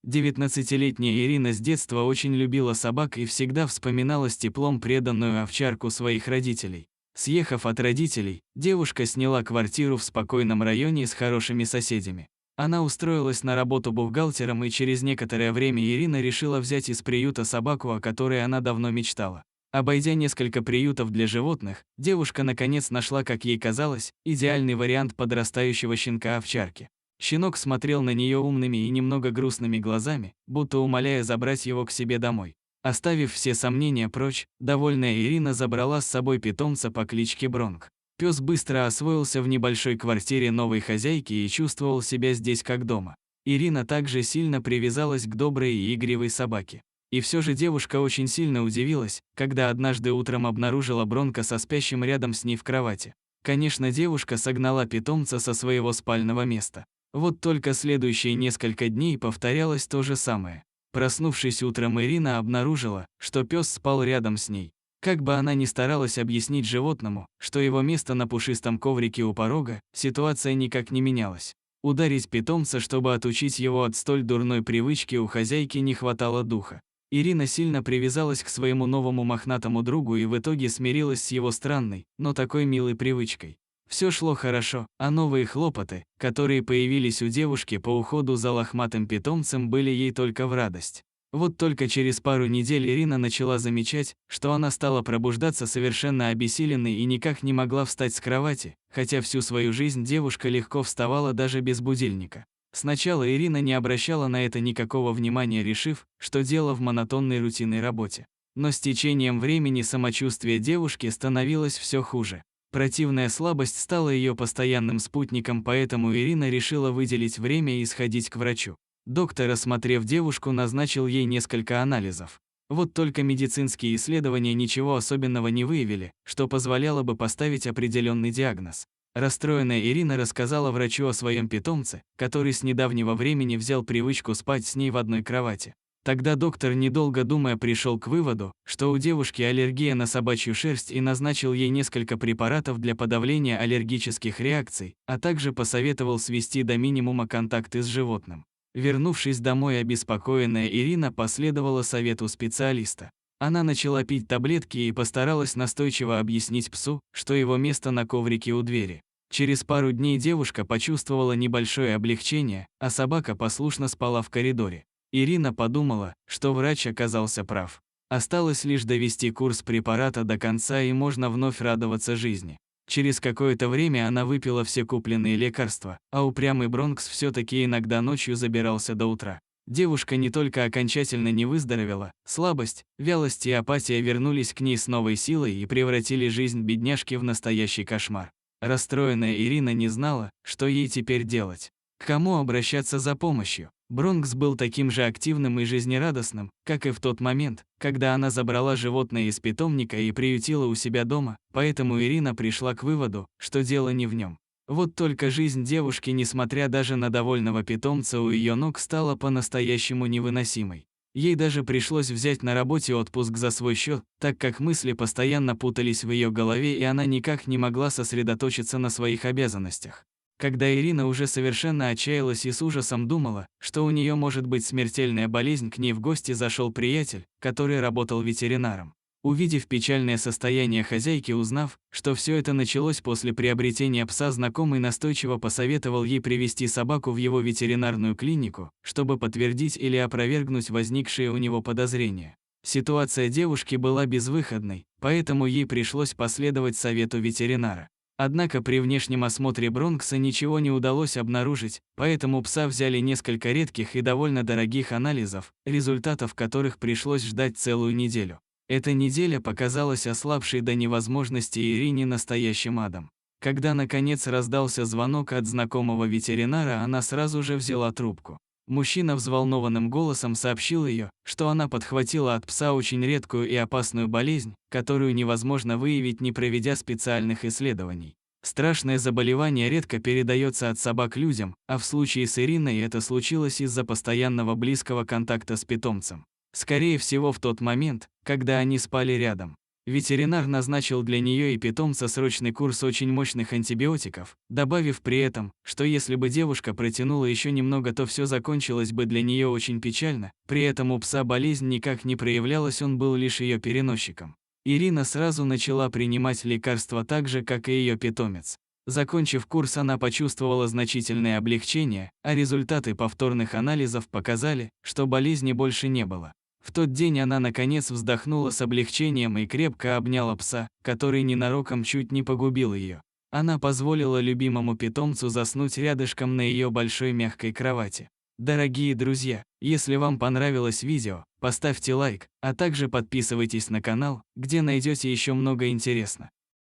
19-летняя Ирина с детства очень любила собак и всегда вспоминала с теплом преданную овчарку своих родителей. Съехав от родителей, девушка сняла квартиру в спокойном районе с хорошими соседями. Она устроилась на работу бухгалтером, и через некоторое время Ирина решила взять из приюта собаку, о которой она давно мечтала. Обойдя несколько приютов для животных, девушка наконец нашла, как ей казалось, идеальный вариант подрастающего щенка-овчарки. Щенок смотрел на нее умными и немного грустными глазами, будто умоляя забрать его к себе домой. Оставив все сомнения прочь, довольная Ирина забрала с собой питомца по кличке Бронк. Пес быстро освоился в небольшой квартире новой хозяйки и чувствовал себя здесь как дома. Ирина также сильно привязалась к доброй и игривой собаке. И все же девушка очень сильно удивилась, когда однажды утром обнаружила Бронка со спящим рядом с ней в кровати. Конечно, девушка согнала питомца со своего спального места. Вот только следующие несколько дней повторялось то же самое. Проснувшись утром, Ирина обнаружила, что пес спал рядом с ней. Как бы она ни старалась объяснить животному, что его место на пушистом коврике у порога, ситуация никак не менялась. Ударить питомца, чтобы отучить его от столь дурной привычки, у хозяйки не хватало духа. Ирина сильно привязалась к своему новому мохнатому другу и в итоге смирилась с его странной, но такой милой привычкой. Все шло хорошо, а новые хлопоты, которые появились у девушки по уходу за лохматым питомцем, были ей только в радость. Вот только через пару недель Ирина начала замечать, что она стала пробуждаться совершенно обессиленной и никак не могла встать с кровати, хотя всю свою жизнь девушка легко вставала даже без будильника. Сначала Ирина не обращала на это никакого внимания, решив, что дело в монотонной рутинной работе. Но с течением времени самочувствие девушки становилось все хуже. Противная слабость стала ее постоянным спутником, поэтому Ирина решила выделить время и сходить к врачу. Доктор, осмотрев девушку, назначил ей несколько анализов. Вот только медицинские исследования ничего особенного не выявили, что позволяло бы поставить определенный диагноз. Расстроенная Ирина рассказала врачу о своем питомце, который с недавнего времени взял привычку спать с ней в одной кровати. Тогда доктор, недолго думая, пришел к выводу, что у девушки аллергия на собачью шерсть, и назначил ей несколько препаратов для подавления аллергических реакций, а также посоветовал свести до минимума контакты с животным. Вернувшись домой, обеспокоенная Ирина последовала совету специалиста. Она начала пить таблетки и постаралась настойчиво объяснить псу, что его место на коврике у двери. Через пару дней девушка почувствовала небольшое облегчение, а собака послушно спала в коридоре. Ирина подумала, что врач оказался прав. Осталось лишь довести курс препарата до конца, и можно вновь радоваться жизни. Через какое-то время она выпила все купленные лекарства, а упрямый Бронкс все-таки иногда ночью забирался до утра. Девушка не только окончательно не выздоровела, слабость, вялость и апатия вернулись к ней с новой силой и превратили жизнь бедняжки в настоящий кошмар. Расстроенная Ирина не знала, что ей теперь делать. К кому обращаться за помощью? Бронкс был таким же активным и жизнерадостным, как и в тот момент, когда она забрала животное из питомника и приютила у себя дома, поэтому Ирина пришла к выводу, что дело не в нем. Вот только жизнь девушки, несмотря даже на довольного питомца у ее ног, стала по-настоящему невыносимой. Ей даже пришлось взять на работе отпуск за свой счет, так как мысли постоянно путались в ее голове, и она никак не могла сосредоточиться на своих обязанностях. Когда Ирина уже совершенно отчаялась и с ужасом думала, что у нее может быть смертельная болезнь, к ней в гости зашел приятель, который работал ветеринаром. Увидев печальное состояние хозяйки, узнав, что все это началось после приобретения пса, знакомый настойчиво посоветовал ей привести собаку в его ветеринарную клинику, чтобы подтвердить или опровергнуть возникшие у него подозрения. Ситуация девушки была безвыходной, поэтому ей пришлось последовать совету ветеринара. Однако при внешнем осмотре Бронкса ничего не удалось обнаружить, поэтому пса взяли несколько редких и довольно дорогих анализов, результатов которых пришлось ждать целую неделю. Эта неделя показалась ослабшей до невозможности Ирине настоящим адом. Когда наконец раздался звонок от знакомого ветеринара, она сразу же взяла трубку. Мужчина взволнованным голосом сообщил ее, что она подхватила от пса очень редкую и опасную болезнь, которую невозможно выявить, не проведя специальных исследований. Страшное заболевание редко передается от собак людям, а в случае с Ириной это случилось из-за постоянного близкого контакта с питомцем. Скорее всего, в тот момент, когда они спали рядом. Ветеринар назначил для нее и питомца срочный курс очень мощных антибиотиков, добавив при этом, что если бы девушка протянула еще немного, то все закончилось бы для нее очень печально. При этом у пса болезнь никак не проявлялась, он был лишь ее переносчиком. Ирина сразу начала принимать лекарства так же, как и ее питомец. Закончив курс, она почувствовала значительное облегчение, а результаты повторных анализов показали, что болезни больше не было. В тот день она наконец вздохнула с облегчением и крепко обняла пса, который ненароком чуть не погубил ее. Она позволила любимому питомцу заснуть рядышком на ее большой мягкой кровати. Дорогие друзья, если вам понравилось видео, поставьте лайк, а также подписывайтесь на канал, где найдете еще много интересного.